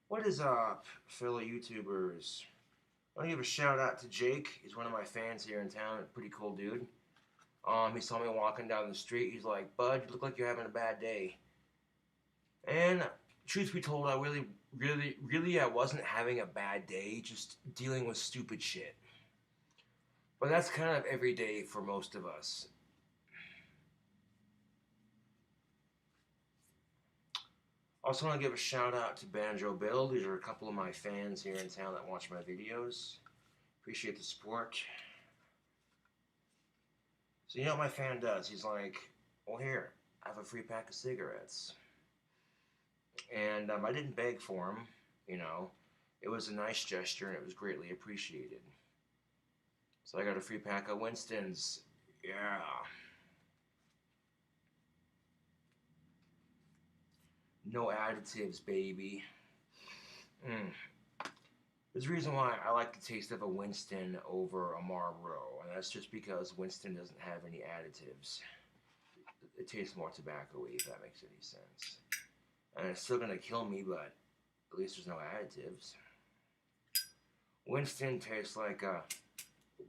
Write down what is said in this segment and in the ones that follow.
What is up, fellow YouTubers? I want to give a shout out to Jake. He's one of my fans here in town. Pretty cool dude. He saw me walking down the street. He's like, "Bud, you look like you're having a bad day." And truth be told, I wasn't having a bad day. Just dealing with stupid shit. But that's kind of every day for most of us. Also, want to give a shout out to Banjo Bill. These are a couple of my fans here in town that watch my videos. Appreciate the support. So you know what my fan does? He's like, "Well, here, I have a free pack of cigarettes," and I didn't beg for them. You know, it was a nice gesture and it was greatly appreciated. So I got a free pack of Winston's. Yeah, no additives, baby. Mm. There's a reason why I like the taste of a Winston over a Marlboro, and that's just because Winston doesn't have any additives. It tastes more tobacco-y, if that makes any sense. And it's still gonna kill me, but at least there's no additives. Winston tastes like a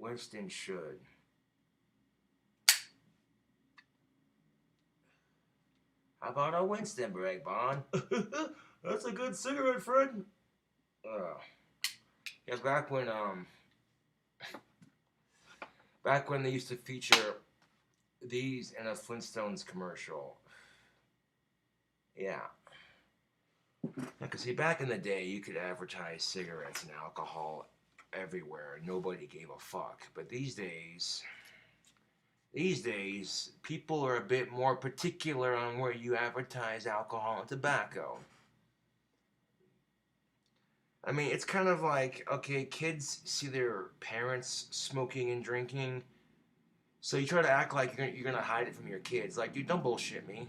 Winston should. How about a Winston break, Bond? That's a good cigarette, friend. Yeah, back when they used to feature these in a Flintstones commercial. Yeah. Because see, back in the day, you could advertise cigarettes and alcohol everywhere. Nobody gave a fuck. But these days, people are a bit more particular on where you advertise alcohol and tobacco. I mean, it's kind of like, okay, kids see their parents smoking and drinking, so you try to act like you're gonna hide it from your kids. Like, dude, don't bullshit me.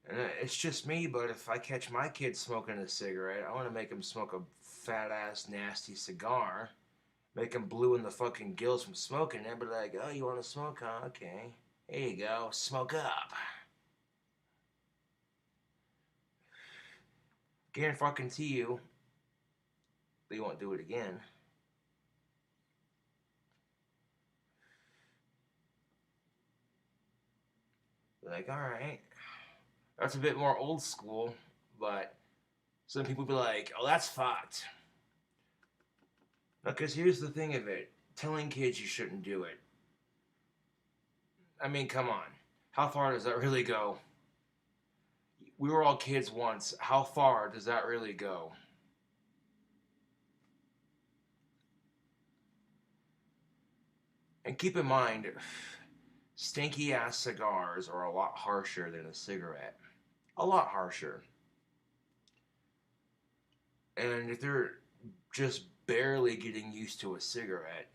And it's just me, but if I catch my kid smoking a cigarette, I want to make him smoke a fat ass nasty cigar, make him blue in the fucking gills from smoking it, but like, oh, you want to smoke, huh? Okay, here you go, smoke up. Guarantee you, they won't do it again. Like, all right, that's a bit more old school, but some people be like, oh, that's fucked. Because here's the thing of it, telling kids you shouldn't do it. I mean, come on. How far does that really go? We were all kids once. How far does that really go? And keep in mind, stinky ass cigars are a lot harsher than a cigarette. A lot harsher. And if they're just barely getting used to a cigarette,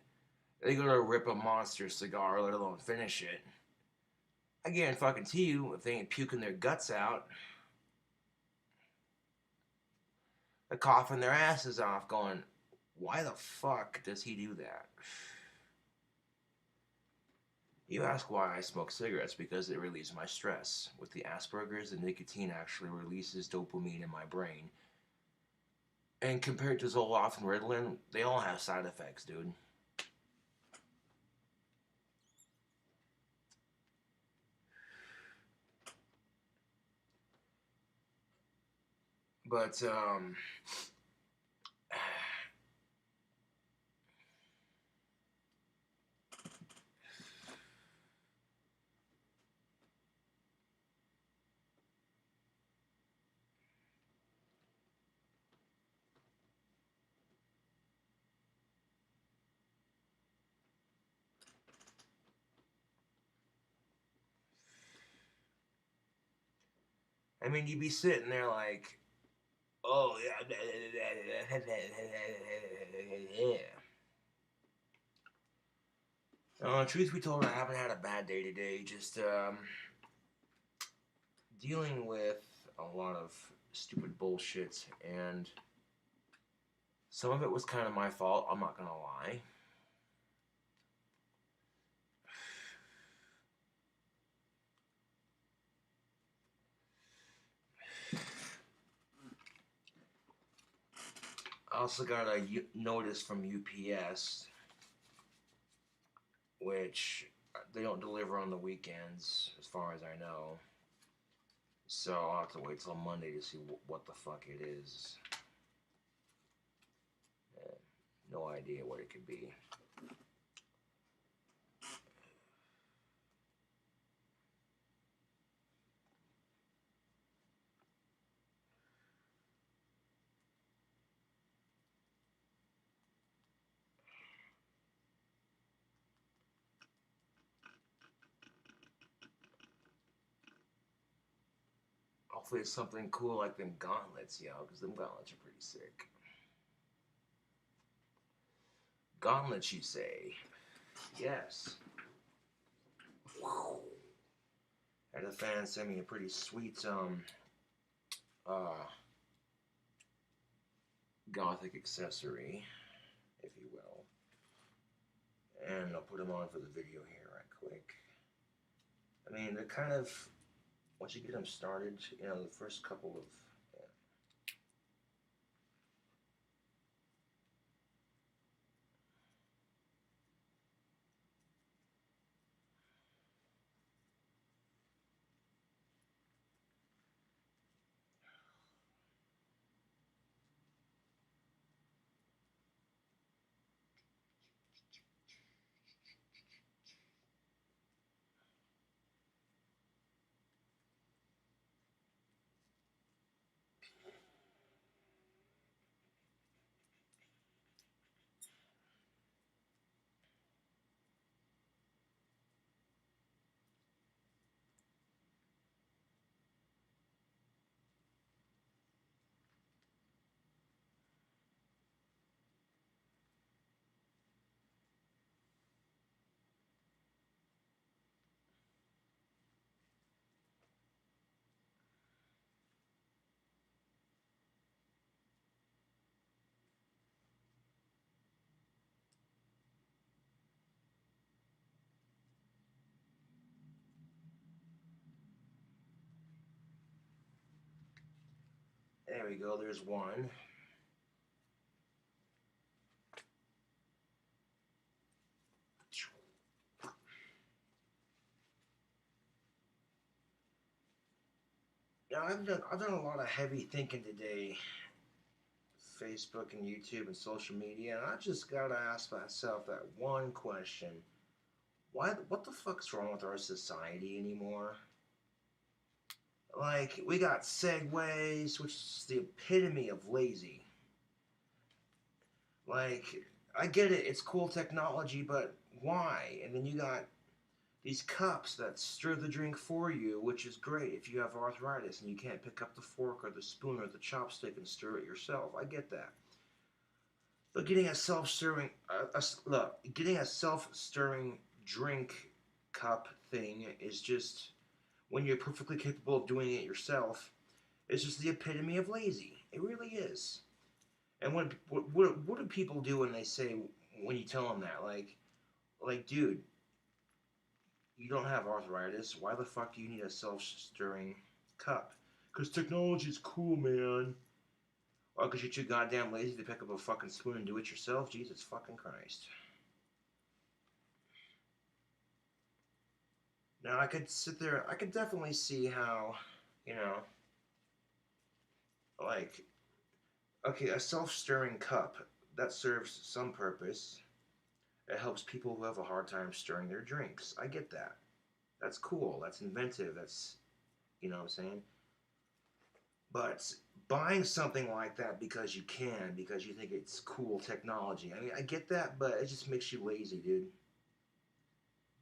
they go to rip a monster cigar, let alone finish it. I guarantee you, if they ain't puking their guts out, they're coughing their asses off, going, why the fuck does he do that? You ask why I smoke cigarettes because it relieves my stress. With the Asperger's, the nicotine actually releases dopamine in my brain. And compared to Zoloft and Ritalin, they all have side effects, dude. But I mean, you'd be sitting there like, oh yeah, yeah. Truth be told, I haven't had a bad day today. Just dealing with a lot of stupid bullshit, and some of it was kind of my fault, I'm not gonna lie. I also got a notice from UPS, which they don't deliver on the weekends, as far as I know. So I'll have to wait till Monday to see what the fuck it is. No idea what it could be. Hopefully it's something cool like them gauntlets, yo, because them gauntlets are pretty sick. Gauntlets, you say? Yes. Whew. Had a fan send me a pretty sweet gothic accessory, if you will. And I'll put them on for the video here right quick. I mean, they're kind of, once you get them started, you know, the first couple of, there we go, there's one. Now, I've done a lot of heavy thinking today, Facebook and YouTube and social media, and I just gotta ask myself that one question. What the fuck's wrong with our society anymore? Like, we got Segways, which is the epitome of lazy. Like, I get it, it's cool technology, but why? And then you got these cups that stir the drink for you, which is great if you have arthritis and you can't pick up the fork or the spoon or the chopstick and stir it yourself. I get that. But getting a self-stirring, getting a self-stirring drink cup thing is just, when you're perfectly capable of doing it yourself, it's just the epitome of lazy. It really is. And what do people do when they say, when you tell them that, like, dude, you don't have arthritis. Why the fuck do you need a self-stirring cup? Because technology's cool, man. Or because you're too goddamn lazy to pick up a fucking spoon and do it yourself? Jesus fucking Christ. Now, I could sit there, I could definitely see how, you know, like, okay, a self-stirring cup, that serves some purpose. It helps people who have a hard time stirring their drinks. I get that. That's cool. That's inventive. That's, you know what I'm saying? But buying something like that because you can, because you think it's cool technology. I mean, I get that, but it just makes you lazy, dude.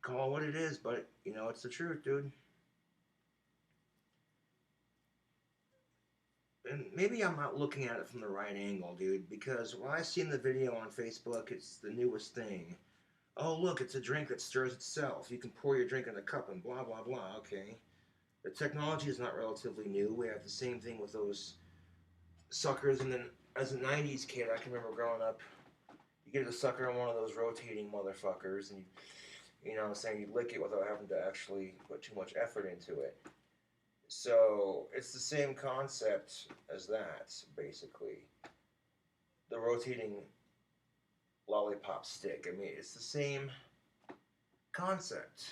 Call it what it is, but, you know, it's the truth, dude. And maybe I'm not looking at it from the right angle, dude, because when I seen the video on Facebook, it's the newest thing. Oh, look, it's a drink that stirs itself. You can pour your drink in a cup and blah, blah, blah. Okay. The technology is not relatively new. We have the same thing with those suckers. And then as a 90s kid, I can remember growing up, you get a sucker on one of those rotating motherfuckers, and you know what I'm saying, you lick it without having to actually put too much effort into it. So it's the same concept as that, basically. The rotating lollipop stick. I mean, it's the same concept.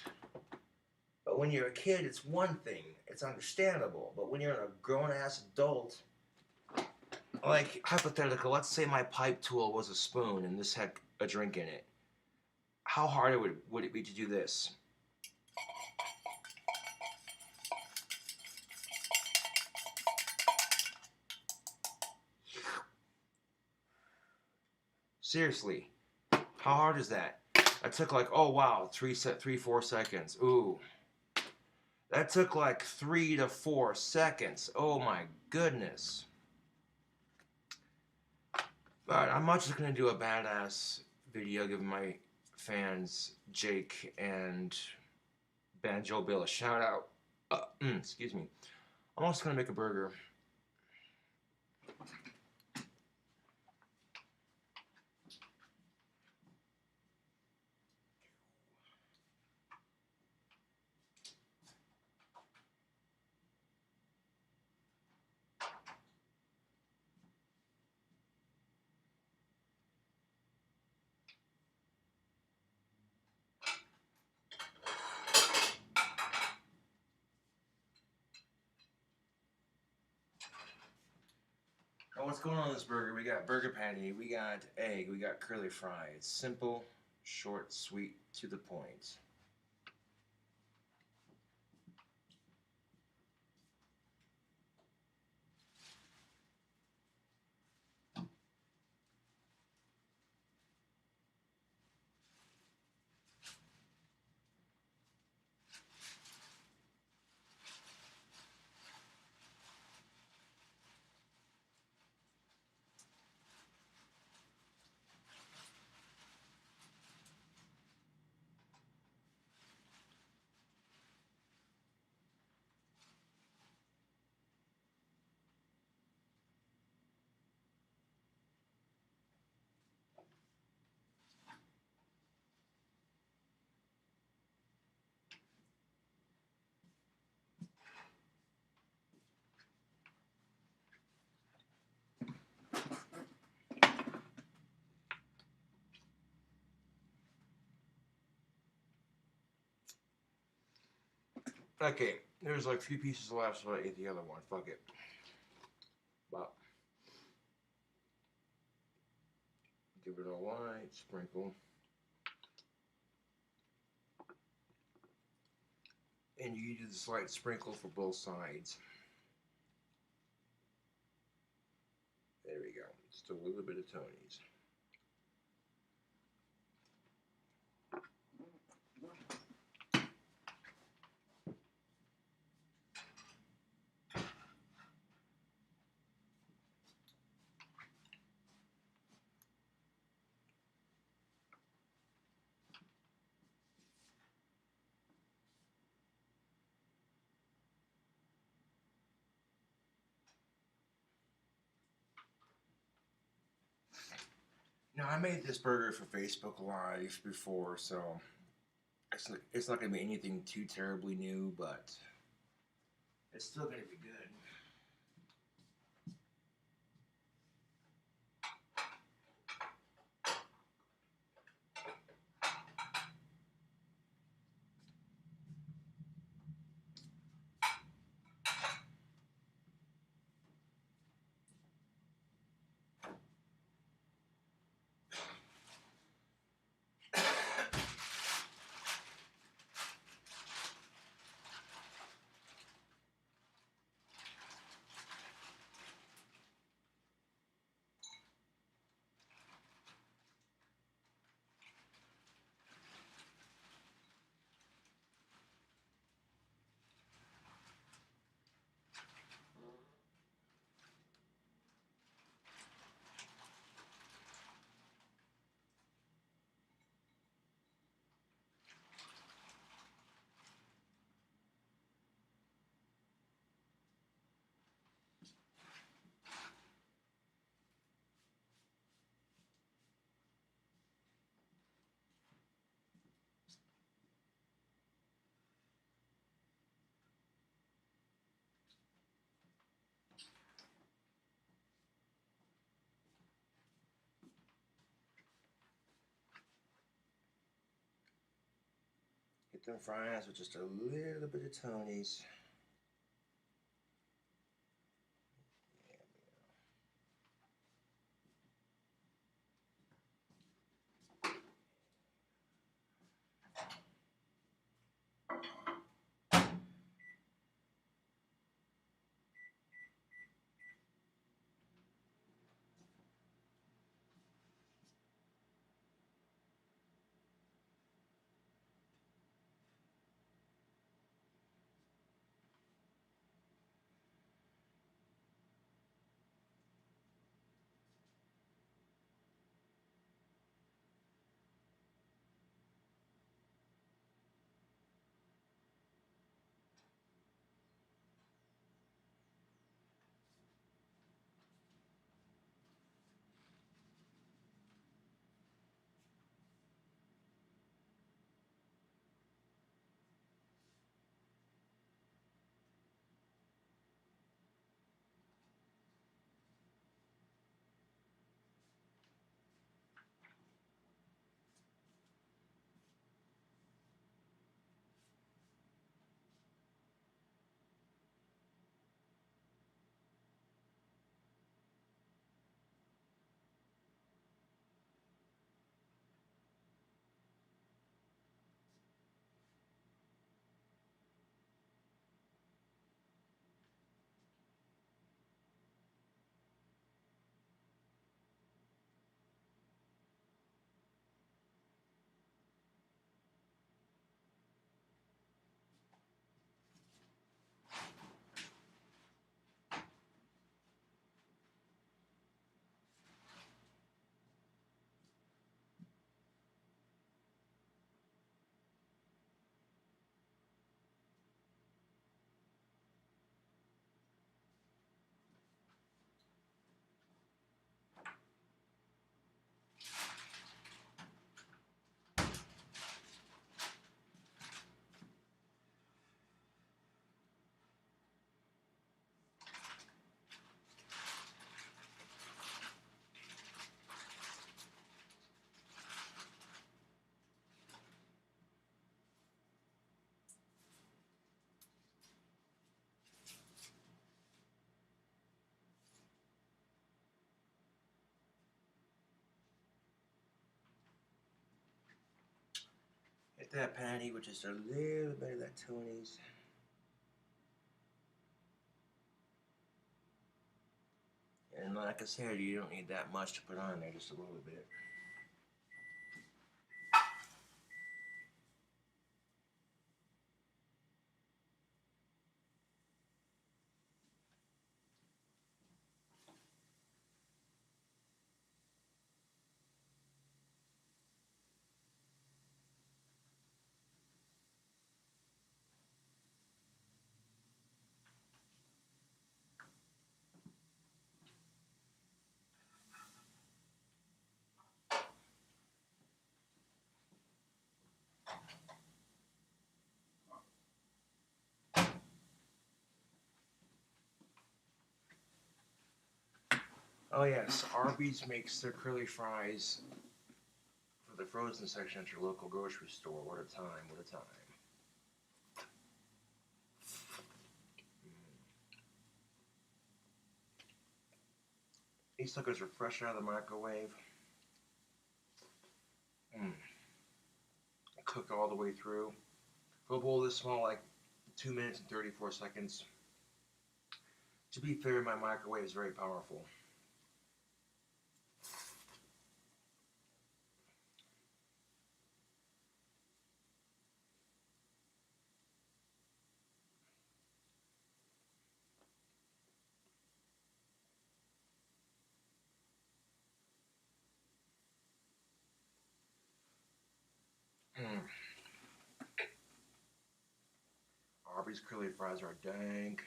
But when you're a kid, it's one thing. It's understandable. But when you're a grown ass adult, like hypothetical, let's say my pipe tool was a spoon and this had a drink in it. How hard would it be to do this? Seriously, how hard is that? That took like, oh wow, 4 seconds. Ooh, that took like 3 to 4 seconds. Oh my goodness. But I'm not just gonna do a badass video giving my fans Jake and Banjo Bill a shout out. Excuse me. I'm also gonna make a burger. Now what's going on in this burger? We got burger patty, we got egg, we got curly fries. Simple, short, sweet, to the point. Okay, there's like a few pieces left, so I ate the other one. Fuck it. But give it a light sprinkle. And you do the slight sprinkle for both sides. There we go. Just a little bit of Tony's. Now, I made this burger for Facebook Live before, so it's not going to be anything too terribly new, but it's still going to be good. Get them fries with just a little bit of Tony's. Hit that patty with just a little bit of that Tony's. And like I said, you don't need that much to put on there, just a little bit. Oh yes, Arby's makes their curly fries for the frozen section at your local grocery store. What a time, what a time. These suckers are fresh out of the microwave. Cooked all the way through. For a bowl this small, like 2 minutes and 34 seconds. To be fair, my microwave is very powerful. Arby's curly fries are dank.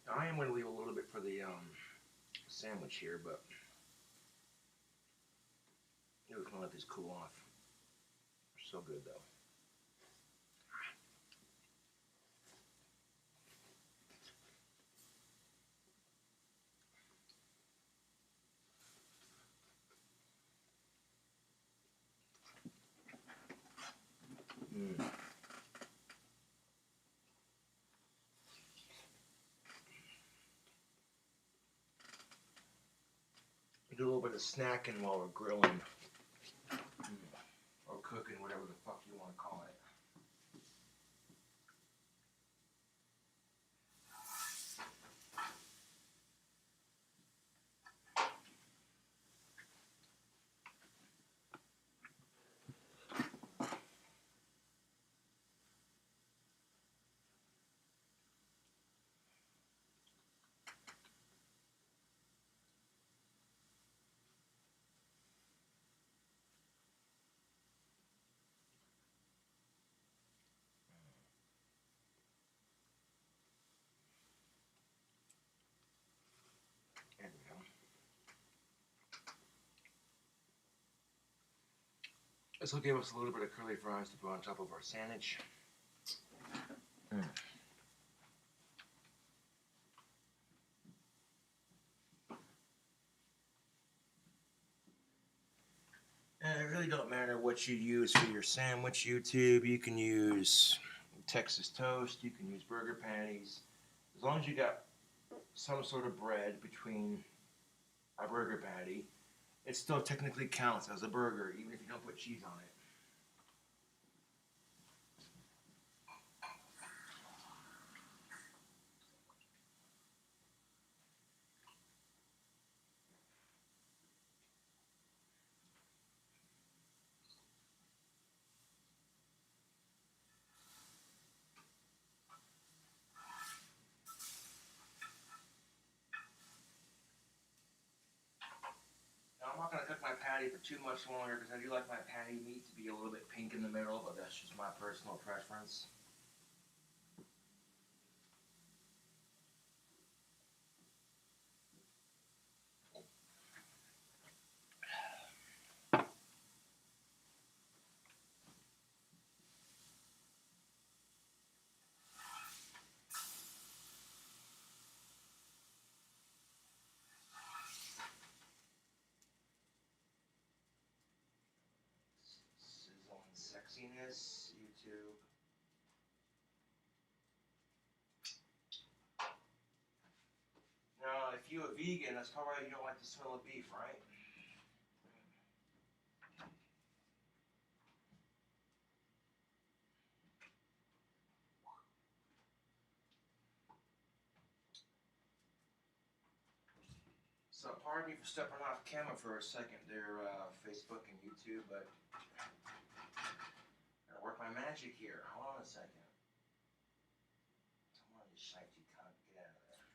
I am going to leave a little bit for the sandwich here, but we're going to let these cool off. They're so good, though. of snacking while we're grilling. Or cooking, whatever the fuck you want to call it. There we go. This will give us a little bit of curly fries to put on top of our sandwich. And it really don't matter what you use for your sandwich, YouTube. You can use Texas toast, you can use burger patties. As long as you got some sort of bread between a burger patty, it still technically counts as a burger, even if you don't put cheese on it. Now, I'm not going to cook my patty for too much longer because I do like my patty meat to be a little bit pink in the middle, but that's just my personal preference. Sizzle and sexiness, YouTube. Now, if you're a vegan, that's probably why you don't like the smell of beef, right? So, pardon me for stepping off camera for a second there, Facebook and YouTube, but I gotta work my magic here. Hold on a second. Come on, you shite, you cunt. Get out of there.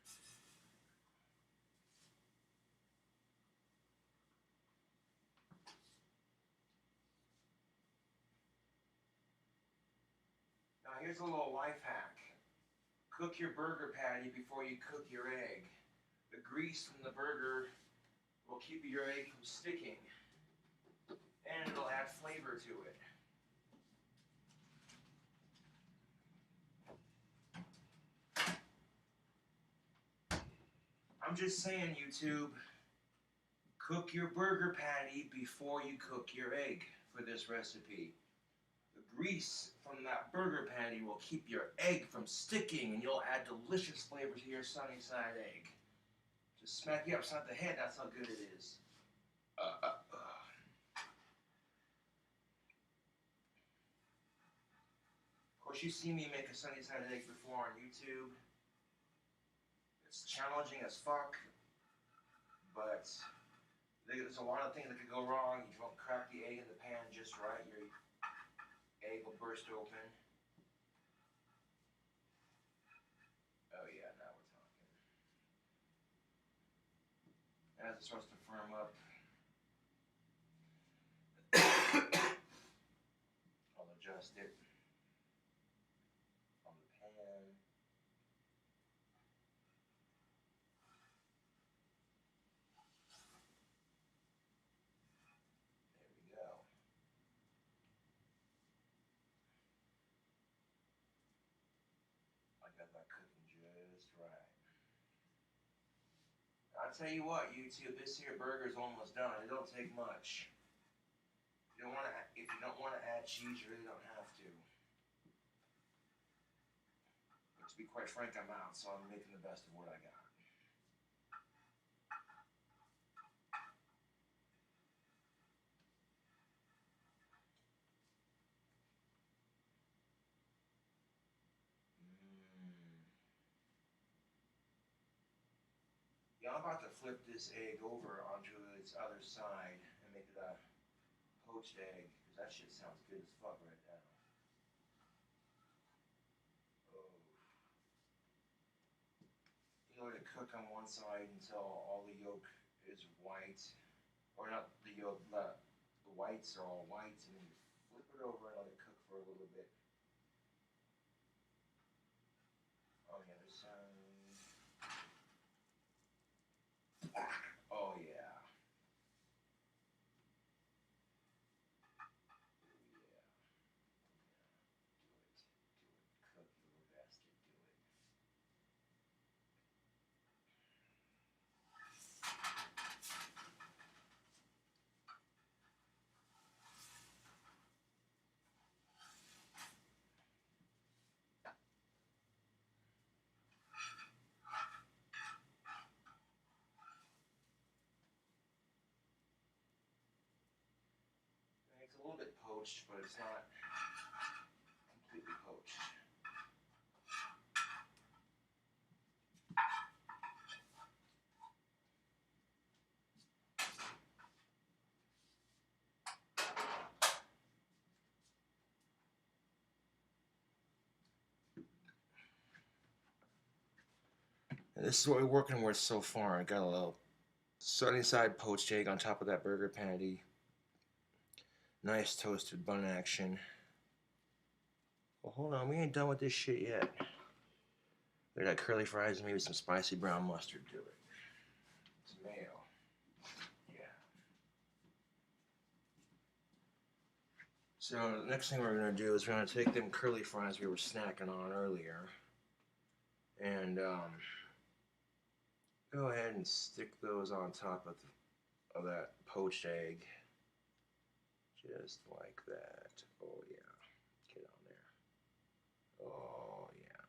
Now, here's a little life hack. Cook your burger patty before you cook your egg. The grease from the burger will keep your egg from sticking, and it'll add flavor to it. I'm just saying, YouTube, cook your burger patty before you cook your egg for this recipe. The grease from that burger patty will keep your egg from sticking, and you'll add delicious flavor to your sunny side egg. Just smack you upside the head, that's how good it is. Of course, you've seen me make a sunny side egg before on YouTube. It's challenging as fuck, but there's a lot of things that could go wrong. You don't crack the egg in the pan just right, your egg will burst open. Oh yeah, now we're talking. As it starts to firm up, I'll adjust it on the pan. There we go. I got that cooking just right. I'll tell you what, YouTube, this here burger's almost done. It don't take much. If you don't want to add cheese, you really don't have to. But to be quite frank, I'm out, so I'm making the best of what I got. Yeah, I'm about to flip this egg over onto its other side and make it a poached egg, because that shit sounds good as fuck right now. Oh. You let it cook on one side until all the yolk is white, or not the yolk, the whites are all white, and then you flip it over and let it cook for a little bit. On the other side. Oh yeah. Oh yeah. Do it. Do it. Cook, you little bastard. Do it. It's a little bit poached, but it's not completely poached. And this is what we're working with so far. I got a little sunny side poached egg on top of that burger patty. Nice toasted bun action. Well, hold on, we ain't done with this shit yet. We got curly fries and maybe some spicy brown mustard to it. Some mayo. Yeah. So the next thing we're gonna do is we're gonna take them curly fries we were snacking on earlier, and go ahead and stick those on top of that poached egg, just like that. Oh yeah, get on there. Oh yeah,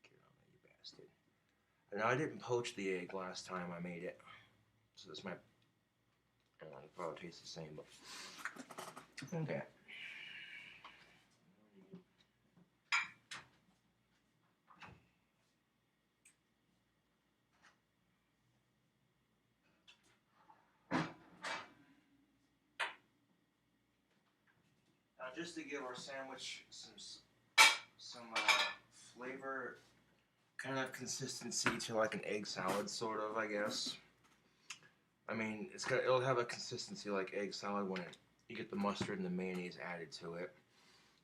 get on there, you bastard. And I didn't poach the egg last time I made it, so this might probably taste the same, but okay. Now, just to give our sandwich some flavor, kind of consistency to like an egg salad, sort of, I guess. I mean, it'll have a consistency like egg salad when you get the mustard and the mayonnaise added to it.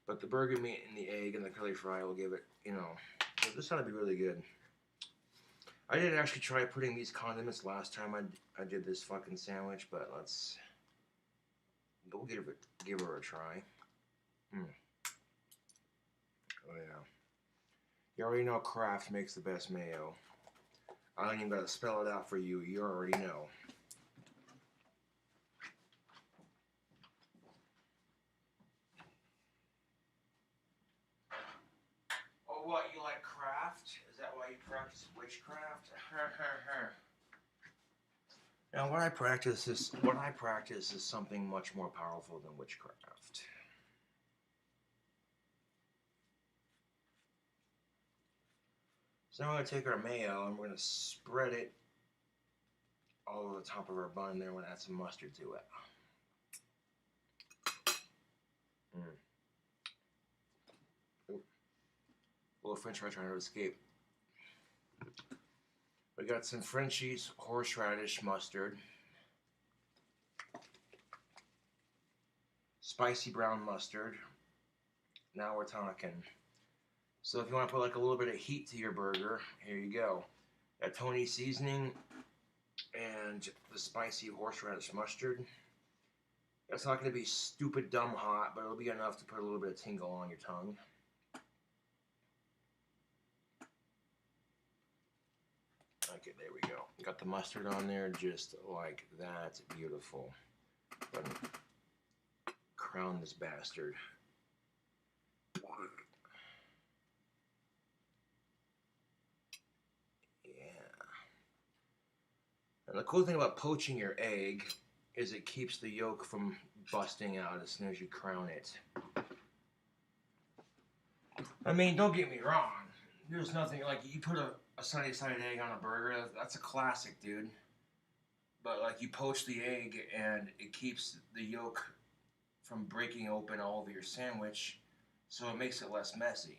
But the burger meat and the egg and the curly fry will give it, this ought to be really good. I didn't actually try putting these condiments last time I did this fucking sandwich, but we'll give her a try. Mm. Oh yeah. You already know Kraft makes the best mayo. I don't even gotta spell it out for you. You already know. Oh, what? You like Kraft? Is that why you practice witchcraft? Now, what I practice is something much more powerful than witchcraft. So now we're gonna take our mayo and we're gonna spread it all over the top of our bun. There, we're gonna add some mustard to it. Mm. A little French fry trying to escape. We got some Frenchies horseradish mustard, spicy brown mustard. Now we're talking. So if you want to put like a little bit of heat to your burger, here you go. That Tony seasoning and the spicy horseradish mustard. It's not going to be stupid dumb hot, but it'll be enough to put a little bit of tingle on your tongue. Okay, there we go. Got the mustard on there just like that. Beautiful. Let me crown this bastard. And the cool thing about poaching your egg is it keeps the yolk from busting out as soon as you crown it. I mean, don't get me wrong. There's nothing like you put a sunny side egg on a burger. That's a classic, dude. But like you poach the egg and it keeps the yolk from breaking open all over your sandwich, so it makes it less messy.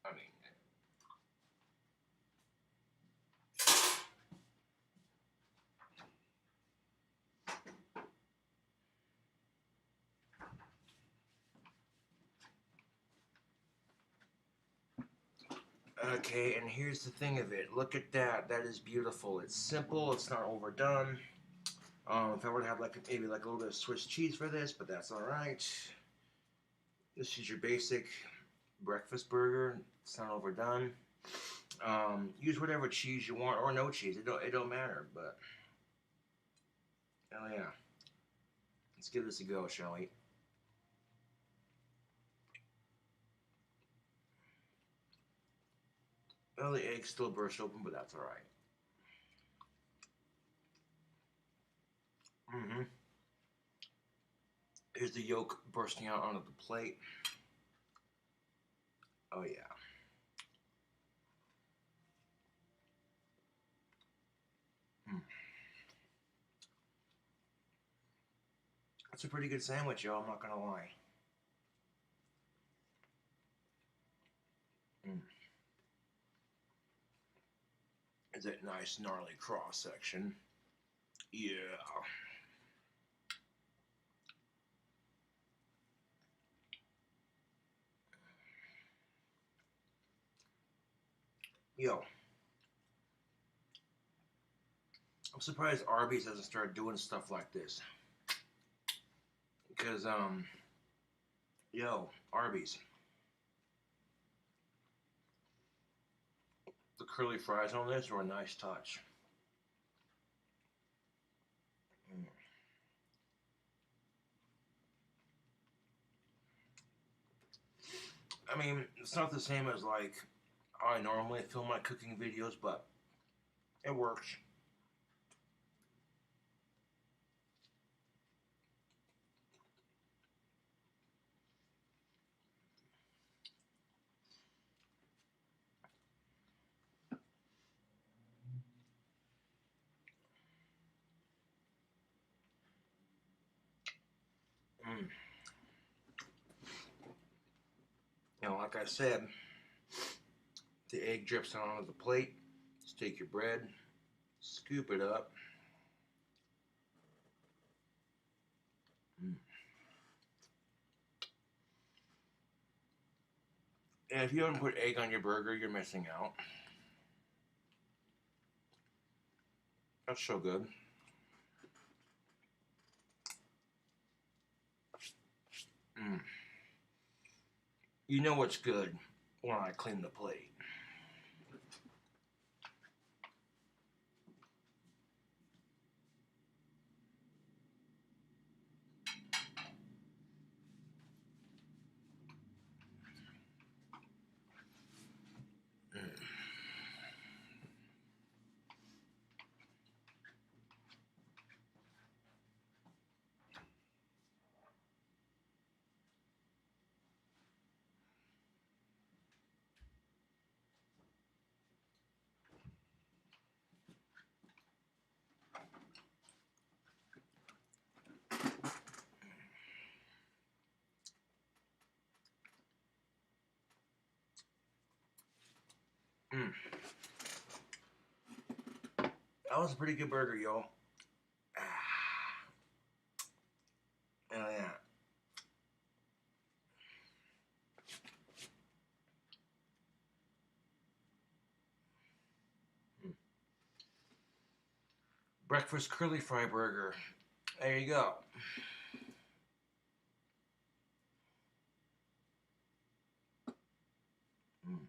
I mean, okay, and here's the thing of it. Look at that. That is beautiful. It's simple. It's not overdone. If I were to have like maybe like a little bit of Swiss cheese for this, but that's all right. This is your basic breakfast burger. It's not overdone. Use whatever cheese you want or no cheese. It don't matter. But hell yeah, let's give this a go, shall we? Well, the egg still burst open, but that's all right. Mm-hmm. Here's the yolk bursting out onto the plate. Oh yeah. Mm. That's a pretty good sandwich, y'all. I'm not gonna lie. Mm. Is that nice gnarly cross section? Yeah. Yo, I'm surprised Arby's hasn't started doing stuff like this. Because yo, Arby's, the curly fries on this are a nice touch. Mm. I mean, it's not the same as like how I normally film my cooking videos, but it works. Mm. Like I said, the egg drips onto the plate. Just take your bread, scoop it up. Mm. And if you haven't put egg on your burger, you're missing out. That's so good. Mm. You know what's good when I clean the plate. Mm. Mm. That was a pretty good burger, yo. Ah, hell yeah. Mm. Breakfast curly fry burger. There you go. Mm.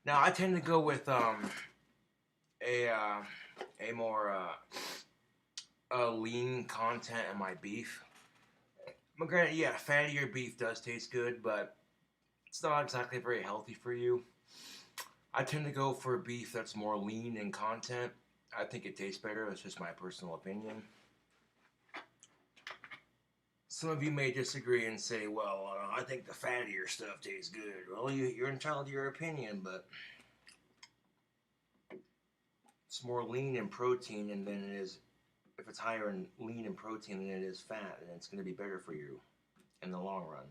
Now I tend to go with a uh, a more lean content in my beef. But granted, yeah, fattier beef does taste good, but it's not exactly very healthy for you. I tend to go for beef that's more lean in content. I think it tastes better. That's just my personal opinion. Some of you may disagree and say, well, I think the fattier stuff tastes good. Well, you're entitled to your opinion, but it's more lean in protein and than it is, if it's higher in lean and protein than it is fat, and it's going to be better for you in the long run.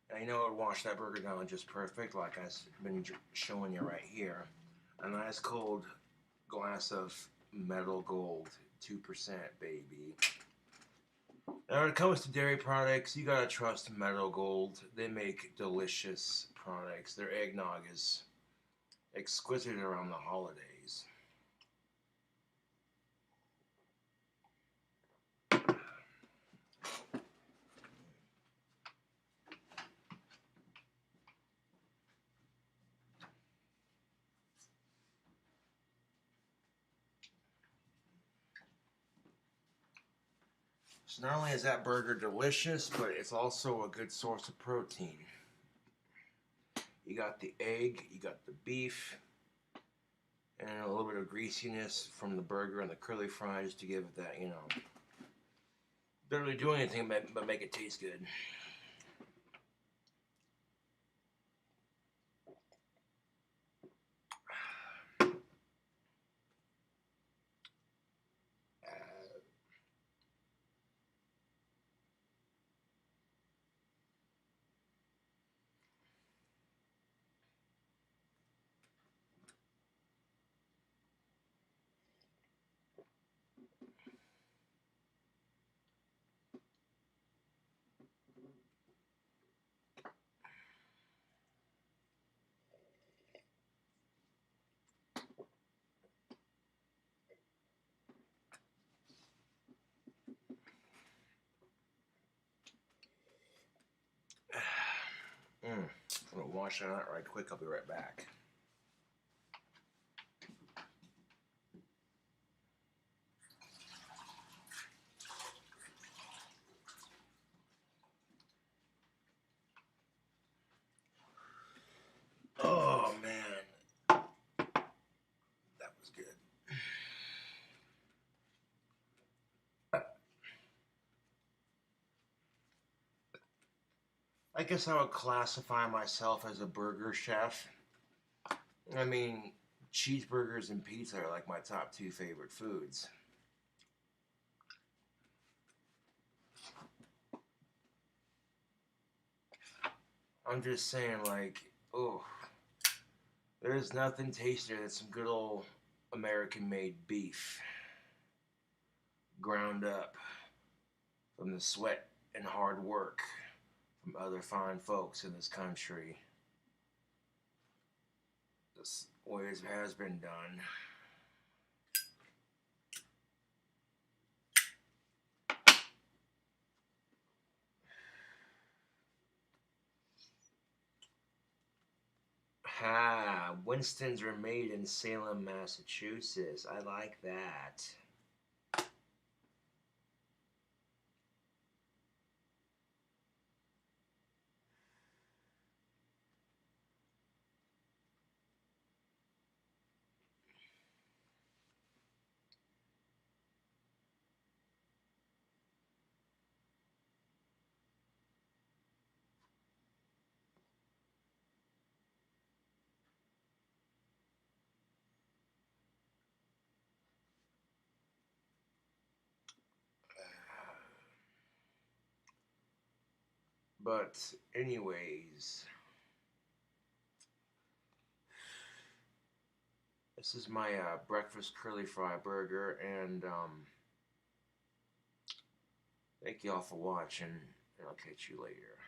And I know it would wash that burger down just perfect, like I've been showing you right here. A nice cold glass of Metal Gold, 2%, baby. Now, when it comes to dairy products, you gotta trust Metal Gold. They make delicious products. Their eggnog is exquisite around the holidays. So not only is that burger delicious, but it's also a good source of protein. You got the egg, you got the beef, and a little bit of greasiness from the burger and the curly fries to give it that, don't really do anything but make it taste good. I'm gonna wash that out right quick. I'll be right back. Oh man, that was good. I guess I would classify myself as a burger chef. I mean, cheeseburgers and pizza are like my top two favorite foods. I'm just saying, like, oh, there's nothing tastier than some good old American made beef. Ground up from the sweat and hard work from other fine folks in this country. This way it has been done. Winston's are made in Salem, Massachusetts. I like that. But anyways, this is my breakfast curly fry burger, and thank y'all for watching, and I'll catch you later.